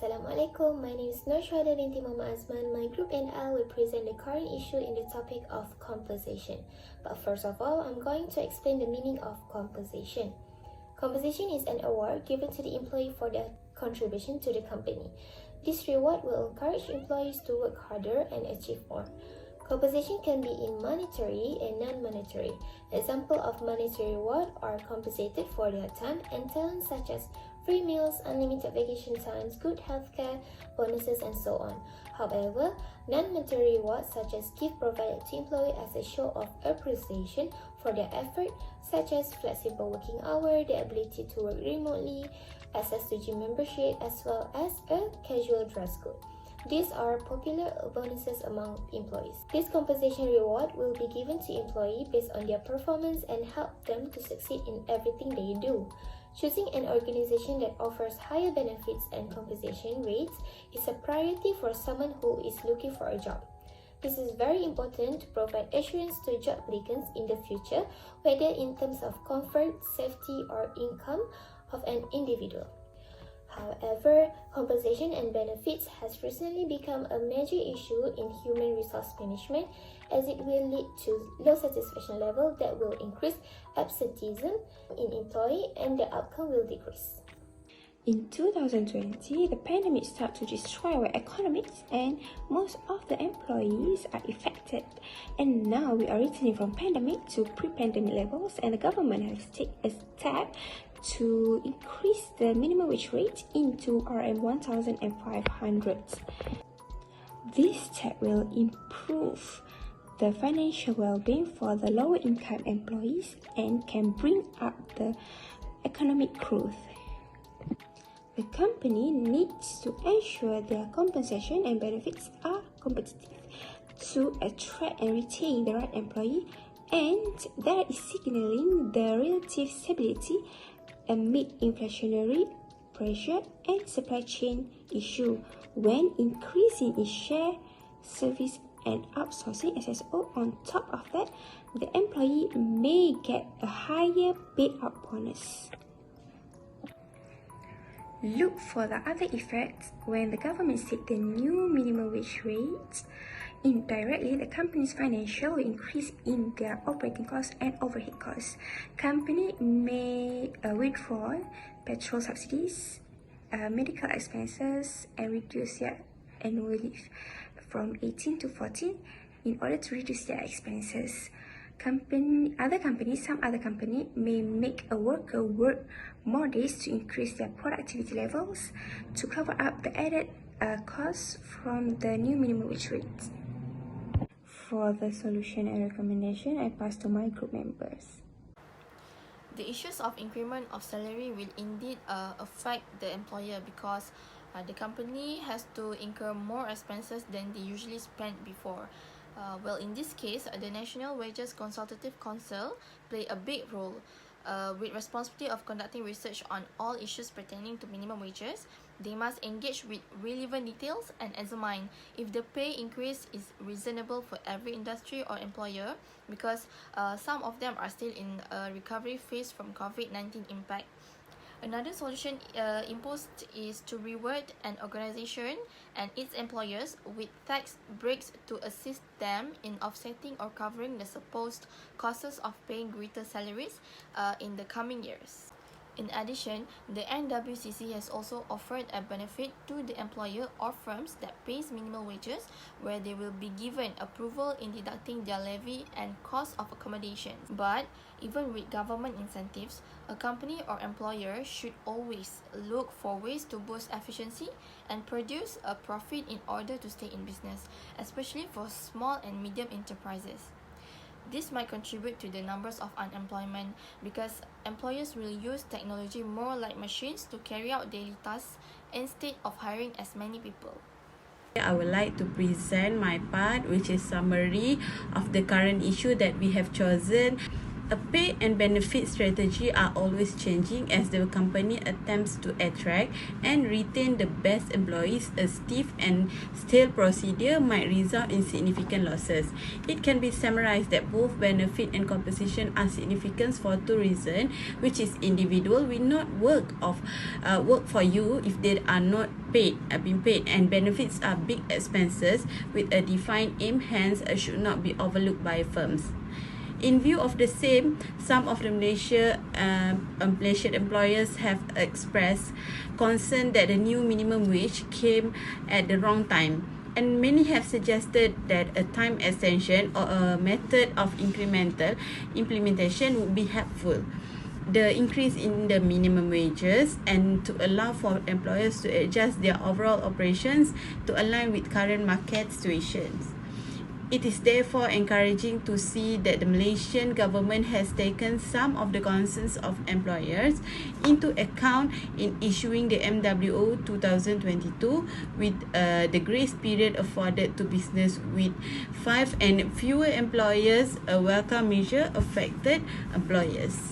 Assalamualaikum, my name is Nur Syahada binti Muhammad Azman. My group and I will present the current issue in the topic of compensation. But first of all, I'm going to explain the meaning of compensation. Compensation is an award given to the employee for their contribution to the company. This reward will encourage employees to work harder and achieve more. Compensation can be in monetary and non-monetary. Example of monetary reward are compensated for their time and talent such as free meals, unlimited vacation times, good healthcare, bonuses, and so on. However, non-monetary rewards such as gift provided to employees as a show of appreciation for their effort, such as flexible working hour, the ability to work remotely, access to gym membership, as well as a casual dress code. These are popular bonuses among employees. This compensation reward will be given to employees based on their performance and help them to succeed in everything they do. Choosing an organization that offers higher benefits and compensation rates is a priority for someone who is looking for a job. This is very important to provide assurance to job applicants in the future, whether in terms of comfort, safety, or income of an individual. However, compensation and benefits has recently become a major issue in human resource management as it will lead to low satisfaction level that will increase absenteeism in employee and the outcome will decrease. In 2020, the pandemic started to destroy our economics and most of the employees are affected. And now we are returning from pandemic to pre-pandemic levels and the government has taken a step to increase the minimum wage rate into HRM533. This step will improve the financial well-being for the lower income employees and can bring up the economic growth. The company needs to ensure their compensation and benefits are competitive to attract and retain the right employee, and that is signaling the relative stability amid inflationary pressure and supply chain issue when increasing its share, service and outsourcing SSO. On top of that, the employee may get a higher payout bonus. Look for the other effects when the government set the new minimum wage rates. Indirectly, the company's financial will increase in their operating costs and overhead costs. Company may withdraw petrol subsidies, medical expenses, and reduce their annual leave from 18 to 14 in order to reduce their expenses. Some other companies may make a worker work more days to increase their productivity levels to cover up the added costs from the new minimum wage rates. For the solution and recommendation, I pass to my group members. The issues of increment of salary will indeed affect the employer because the company has to incur more expenses than they usually spent before. Well, in this case, the National Wages Consultative Council play a big role with responsibility of conducting research on all issues pertaining to minimum wages. They must engage with relevant details and examine if the pay increase is reasonable for every industry or employer because some of them are still in a recovery phase from COVID-19 impact. Another solution imposed is to reward an organization and its employers with tax breaks to assist them in offsetting or covering the supposed costs of paying greater salaries in the coming years. In addition, the NWCC has also offered a benefit to the employer or firms that pays minimal wages where they will be given approval in deducting their levy and cost of accommodation. But even with government incentives, a company or employer should always look for ways to boost efficiency and produce a profit in order to stay in business, especially for small and medium enterprises. This might contribute to the numbers of unemployment because employers will use technology more like machines to carry out daily tasks instead of hiring as many people. I would like to present my part, which is summary of the current issue that we have chosen. A pay and benefit strategy are always changing as the company attempts to attract and retain the best employees. A stiff and stale procedure might result in significant losses. It can be summarized that both benefit and compensation are significant for two reasons, which is individual will not work for you if they are not being paid, and benefits are big expenses with a defined aim, hence should not be overlooked by firms. In view of the same, some of the Malaysian employers have expressed concern that the new minimum wage came at the wrong time, and many have suggested that a time extension or a method of incremental implementation would be helpful. The increase in the minimum wages and to allow for employers to adjust their overall operations to align with current market situations. It is therefore encouraging to see that the Malaysian government has taken some of the concerns of employers into account in issuing the MWO 2022 with the grace period afforded to business with 5 and fewer employers, a welcome measure affected employers.